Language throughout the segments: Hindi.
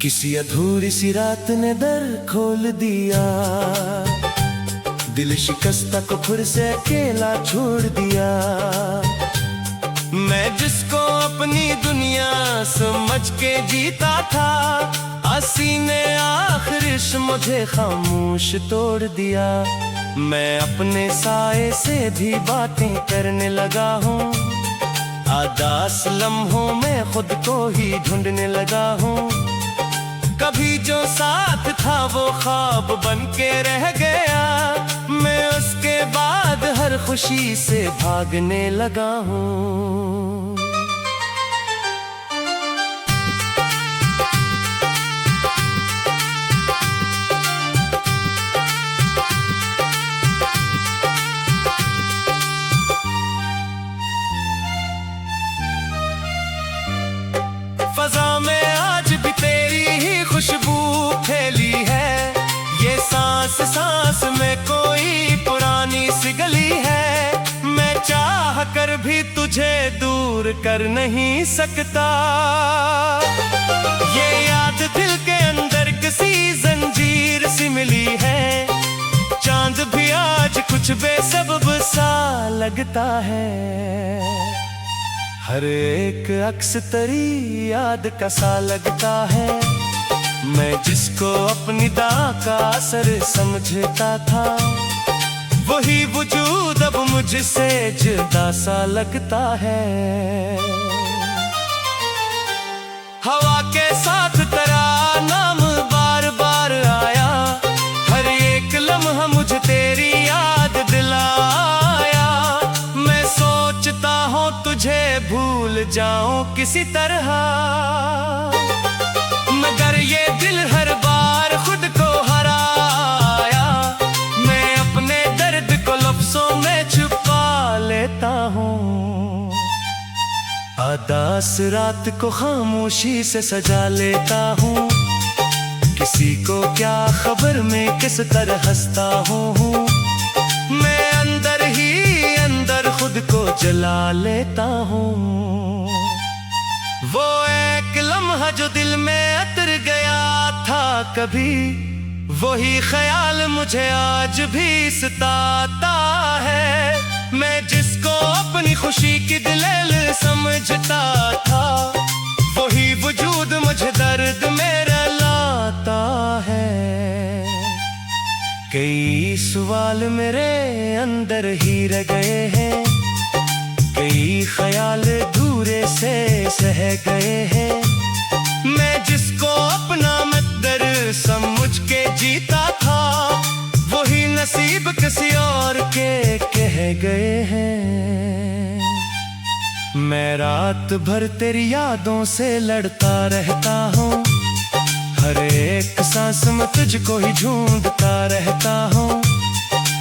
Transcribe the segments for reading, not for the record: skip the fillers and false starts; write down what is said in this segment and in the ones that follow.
किसी अधूरी सी रात ने दर खोल दिया, दिल शिकस्ता को फिर से अकेला छोड़ दिया। मैं जिसको अपनी दुनिया समझ के जीता था, आसी ने आखिर मुझे खामोश तोड़ दिया। मैं अपने साए से भी बातें करने लगा हूँ, आदास लम्हों में खुद को ही ढूंढने लगा हूँ। कभी जो साथ था वो ख्वाब बन के रह गया, मैं उसके बाद हर खुशी से भागने लगा हूँ। फजा में आज भी तेरी ही खुशबू फैली है, ये सांस सांस में कोई पुरानी सी गली है। मैं चाह कर भी तुझे दूर कर नहीं सकता, ये याद दिल के अंदर किसी जंजीर सी मिली है। चांद भी आज कुछ बेसबब सा लगता है, हर एक अक्स तेरी याद का सा लगता है। मैं जिसको अपनी दां का असर समझता था, वही वजूद अब मुझसे जुदा सा लगता है। हवा के साथ तेरा नाम बार बार आया, हर एक लम्हा मुझे तेरी याद दिलाया। मैं सोचता हूँ तुझे भूल जाऊं किसी तरह, मगर ये दिल हर बार खुद को हराया। मैं अपने दर्द को लफ्जों में छुपा लेता हूँ, आदास रात को खामोशी से सजा लेता हूँ। किसी को क्या खबर मैं किस तरह हंसता हूँ, मैं अंदर ही अंदर खुद को जला लेता हूँ। वो एक लम्हा जो दिल में उतर गया था कभी, वही ख्याल मुझे आज भी सताता है। मैं जिसको अपनी खुशी की दलील समझता था, वही वजूद मुझे दर्द में रुलाता है। कई सवाल मेरे अंदर ही रह गए हैं, कई ख्याल दूरे से सह गए हैं। मैं जिसको अपना मकदर समझ के जीता था, वही नसीब किसी और के कह गए हैं। मैं रात भर तेरी यादों से लड़ता रहता हूँ, हर एक सांस में तुझको ही ढूंढता रहता हूँ।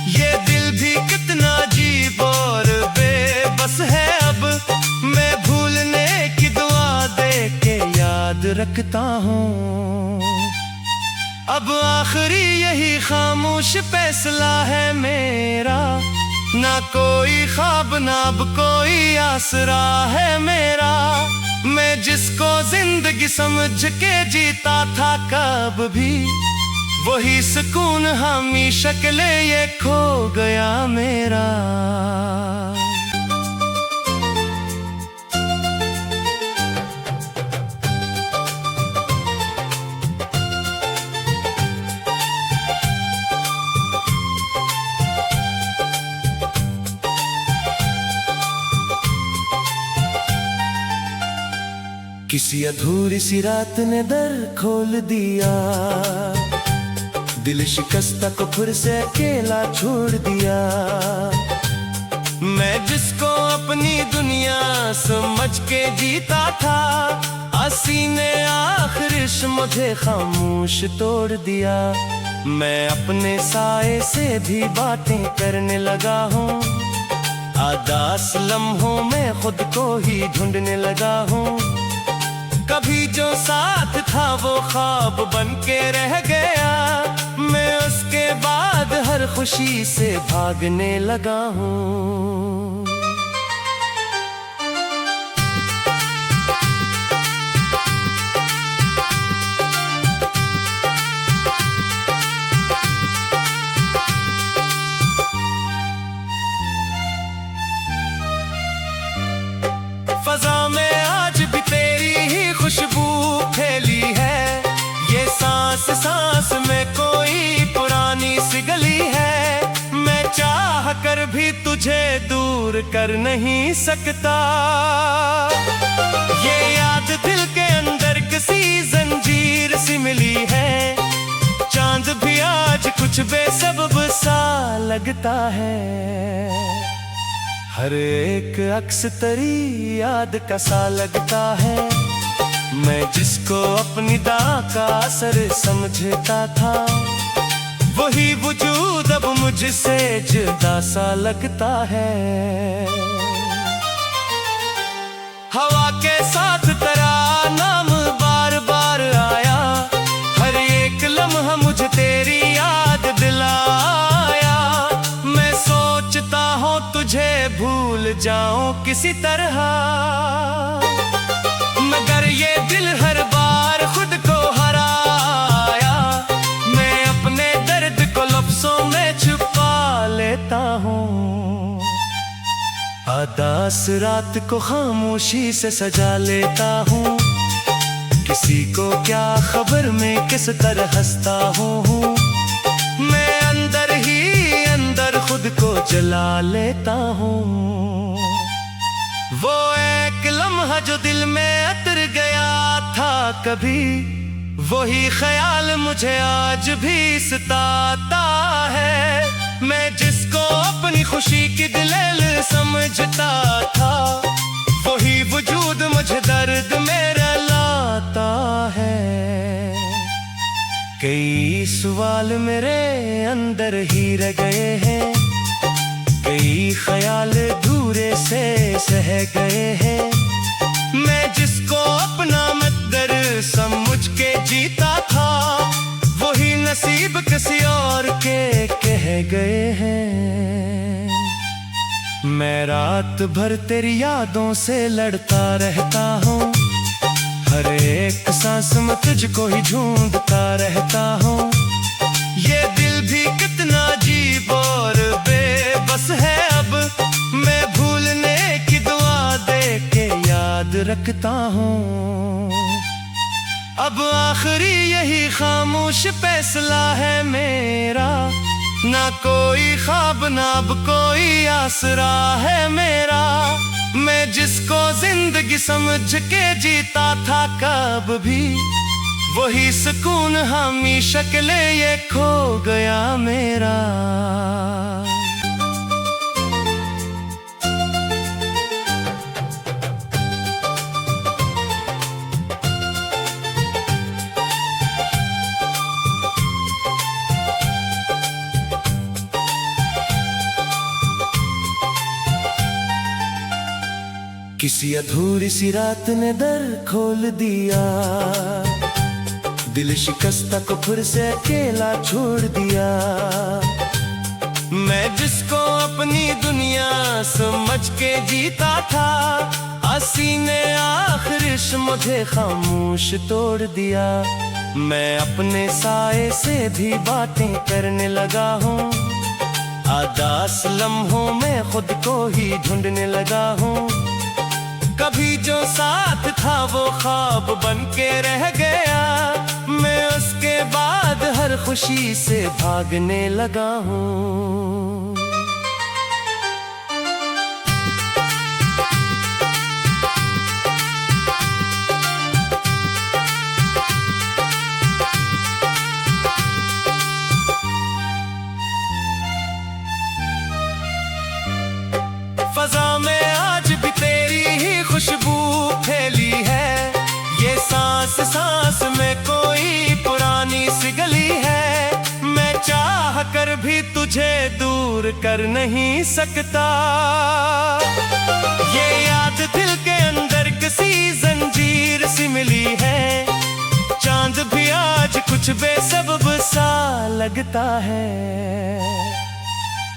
ये दिल भी कितना अजीब और बेबस है, अब मैं भूलने की दुआ दे के याद रखता हूँ। अब आखिरी यही खामोश फैसला है मेरा, ना कोई ख्वाब ना अब कोई आसरा है मेरा। मैं जिसको जिंदगी समझ के जीता था कब भी, वही सुकून हमेशा के लिए ये खो गया मेरा। किसी अधूरी सी रात ने दर खोल दिया, दिल शिकस्ता को फिर से अकेला छोड़ दिया। मैं जिसको अपनी दुनिया समझ के जीता था, आसी ने आखिर मुझे खामोश तोड़ दिया। मैं अपने साए से भी बातें करने लगा हूँ, आदास लम्हों में खुद को ही ढूंढने लगा हूँ। कभी जो साथ था वो ख्वाब बन के रह गया, मैं उसके बाद हर खुशी से भागने लगा हूँ। कर भी तुझे दूर कर नहीं सकता। ये याद दिल के अंदर किसी जंजीर सी मिली है। चांद भी आज कुछ बेसबब सा लगता है। हर एक अक्स तेरी याद का सा लगता है। मैं जिसको अपनी दां का असर समझता था, वही वजूद अब मुझसे जुदा सा लगता है। हवा के साथ तेरा नाम बार बार आया। हर एक लम्हा मुझे तेरी याद दिलाया। मैं सोचता हूँ तुझे भूल जाऊं किसी तरह, मगर ये दिल हर बार खुद को हराया। मैं अपने दर्द को लफ्जों में छुपा लेता हूँ। आदास रात को खामोशी से सजा लेता हूँ। किसी को क्या खबर मैं किस तरह हंसता हूँ। मैं अंदर ही अंदर खुद को जला लेता हूँ। वो एक लम्हा जो दिल में अतर गया था कभी, वही ख्याल मुझे आज भी सताता है। मैं जिसको अपनी खुशी की दलील समझता था, वही वजूद मुझे दर्द में रुलाता है। कई सवाल मेरे अंदर ही रह गए हैं। कई ख्याल दूरे से सह गए हैं। मैं जिसको अपना मकदर समझ के जीता था, वही नसीब किसी और के कह गए हैं। मैं रात भर तेरी यादों से लड़ता रहता हूँ। हर एक सांस में तुझको ही ढूंढता रहता हूँ। ये दिल भी कितना अजीब और बेबस है। अब मैं भूलने की दुआ दे के याद रखता हूँ। अब आखिरी यही खामोश फैसला है मेरा। ना कोई ख्वाब ना अब कोई आसरा है मेरा। मैं जिसको जिंदगी समझ के जीता था कब भी, वही सुकून हमेशा के लिए ये खो गया मेरा। किसी अधूरी सी रात ने दर खोल दिया। दिल शिकस्ता को फिर से अकेला छोड़ दिया। मैं जिसको अपनी दुनिया समझ के जीता था, हंसी ने आखिर मुझे खामोश तोड़ दिया। मैं अपने साए से भी बातें करने लगा हूँ। आदास लम्हों में खुद को ही ढूंढने लगा हूँ। कभी जो साथ था वो ख्वाब बन के रह गया। मैं उसके बाद हर खुशी से भागने लगा हूँ। फजा में आज भी तेरी ही खुशबू फैली है। ये सांस सांस में कोई पुरानी सी गली है। मैं चाह कर भी तुझे दूर कर नहीं सकता। ये याद दिल के अंदर किसी जंजीर सी मिली है। चांद भी आज कुछ बेसबब सा लगता है।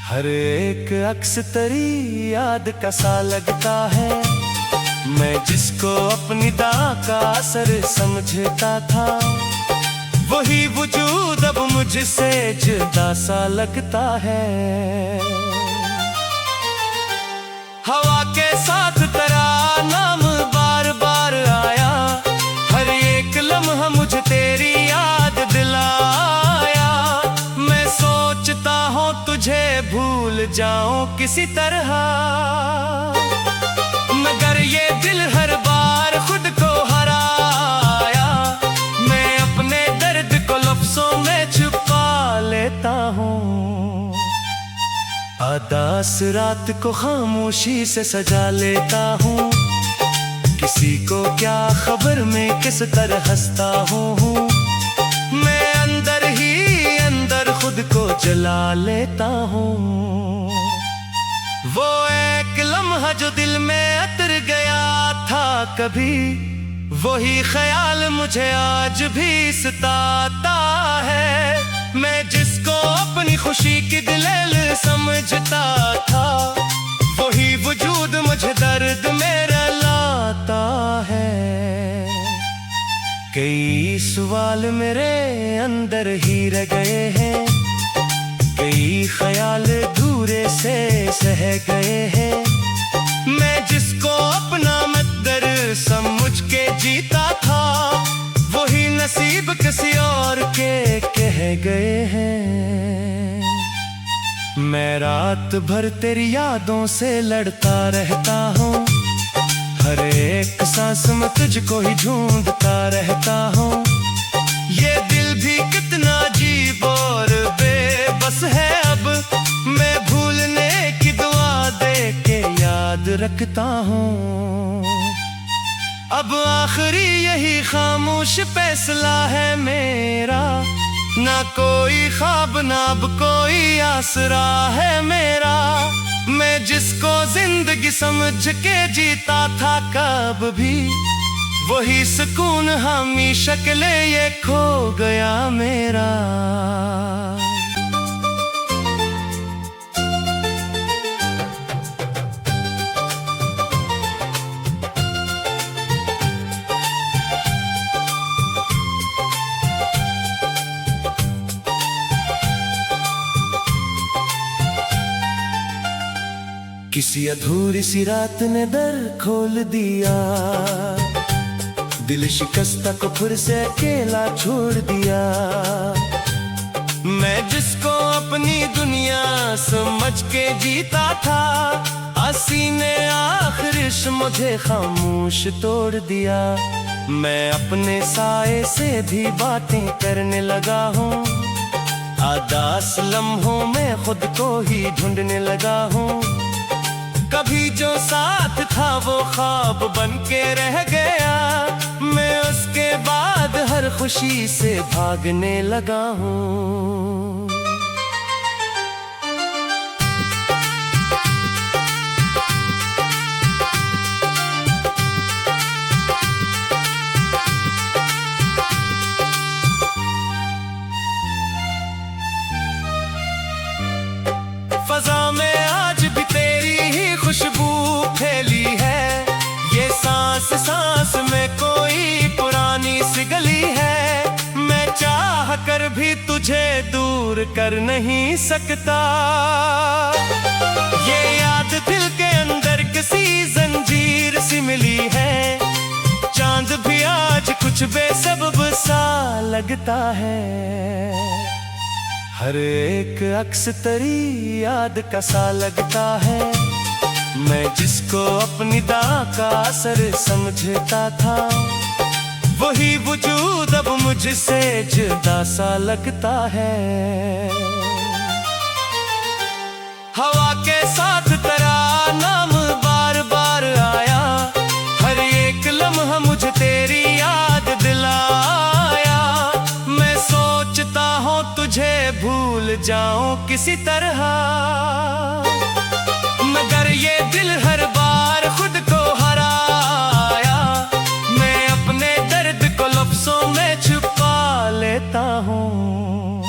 हर एक अक्स तेरी याद का सा लगता है। मैं जिसको अपनी दां का असर समझता था, वही वजूद अब मुझसे जुदा सा लगता है। हवा के साथ तेरा नाम बार बार आया। हर एक लम्हा मुझे तेरी याद दिलाया। मैं सोचता हूँ तुझे भूल जाऊं किसी तरह, मगर ये दिल हर बार खुद को हराया। मैं अपने दर्द को लफ्जों में छुपा लेता हूँ। आदास रात को खामोशी से सजा लेता हूँ। किसी को क्या खबर मैं किस तरह हंसता हूँ। मैं अंदर ही अंदर खुद को जला लेता हूँ। वो एक लम्हा जो दिल में उतर गया था कभी, वही ख्याल मुझे आज भी सताता है। मैं जिसको अपनी खुशी की दलील समझता था, वही वजूद मुझे दर्द मेरा लाता है। कई सवाल मेरे अंदर ही रह गए हैं, कई ख्याल दूरे से सह गए हैं। मैं जिसको अपना मकदर समझ के जीता था, वही नसीब किसी और के कह गए हैं। मैं रात भर तेरी यादों से लड़ता रहता हूँ। हर एक सांस में तुझको ही ढूंढता रहता हूँ। ये दिल भी कितना अजीब और बेबस है, अब मैं भूलने की दुआ दे के याद रखता हूँ। अब आखिरी यही खामोश फैसला है मेरा, ना कोई ख्वाब ना अब कोई आसरा है मेरा। मैं जिसको जिंदगी समझ के जीता था कब भी, वही सुकून हमेशा के लिए ये खो गया मेरा। किसी अधूरी सी रात ने दर खोल दिया, दिल शिकस्ता को फिर से अकेला छोड़ दिया। मैं जिसको अपनी दुनिया समझ के जीता था, हंसी ने आखिर मुझे खामोश तोड़ दिया। मैं अपने साए से भी बातें करने लगा हूँ। आदास लम्हों में खुद को ही ढूंढने लगा हूँ। कभी जो साथ था वो ख्वाब बन के रह गया, मैं उसके बाद हर खुशी से भागने लगा हूँ। फजा में आज भी तेरी ही खुशबू फैली है। ये सांस सांस में कोई पुरानी सी गली है। मैं चाह कर भी तुझे दूर कर नहीं सकता। ये याद दिल के अंदर किसी जंजीर सी मिली है। चांद भी आज कुछ बेसबब सा लगता है। हर एक अक्स तेरी याद का सा लगता है। मैं जिसको अपनी दां का असर समझता था, वही वजूद अब मुझसे जुदा सा लगता है। हवा के साथ तेरा नाम बार बार आया। हर एक लम्हा मुझे तेरी याद दिलाया। मैं सोचता हूँ तुझे भूल जाऊं किसी तरह, मगर ये दिल हर बार खुद को हराया। मैं अपने दर्द को लफ्जों में छुपा लेता हूँ।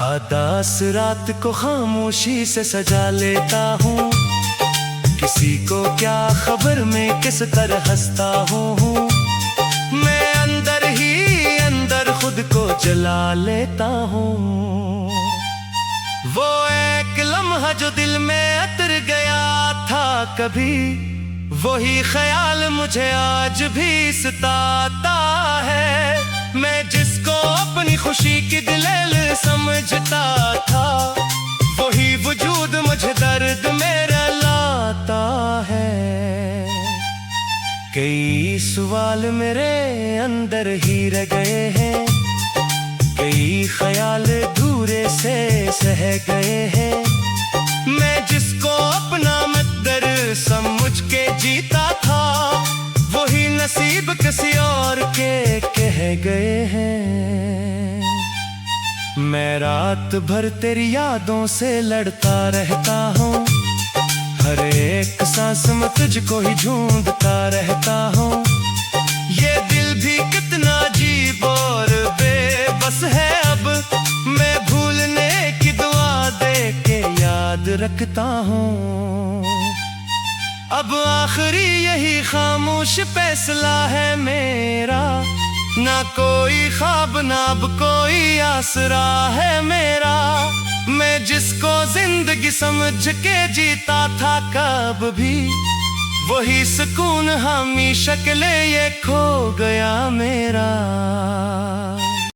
आदास रात को खामोशी से सजा लेता हूँ। किसी को क्या खबर मैं किस तरह हंसता हूँ। मैं अंदर ही अंदर खुद को जला लेता हूँ। वो एक लम्हा जो दिल में उतर गया था कभी, वही ख्याल मुझे आज भी सताता है। मैं जिसको अपनी खुशी की दलील समझता था, वही वजूद मुझे दर्द मेरा लाता है। कई सवाल मेरे अंदर ही रह गए हैं, कई ख्याल दूरे से सह गए हैं। मैं जिसको अपना मित्र समझ के जीता था, वही नसीब किसी और के कह गए हैं। मैं रात भर तेरी यादों से लड़ता रहता हूँ, हर एक सांस में तुझको ही ढूंढता रहता हूँ। ये दिल भी कितना अजीब और बेबस है, अब मैं भूलने की दुआ दे के याद रखता हूँ। अब आखिरी यही खामोश फैसला है मेरा, ना कोई ख्वाब ना अब कोई आसरा है मेरा। मैं जिसको जिंदगी समझ के जीता था कब भी, वही सुकून हमेशा के लिए खो गया मेरा।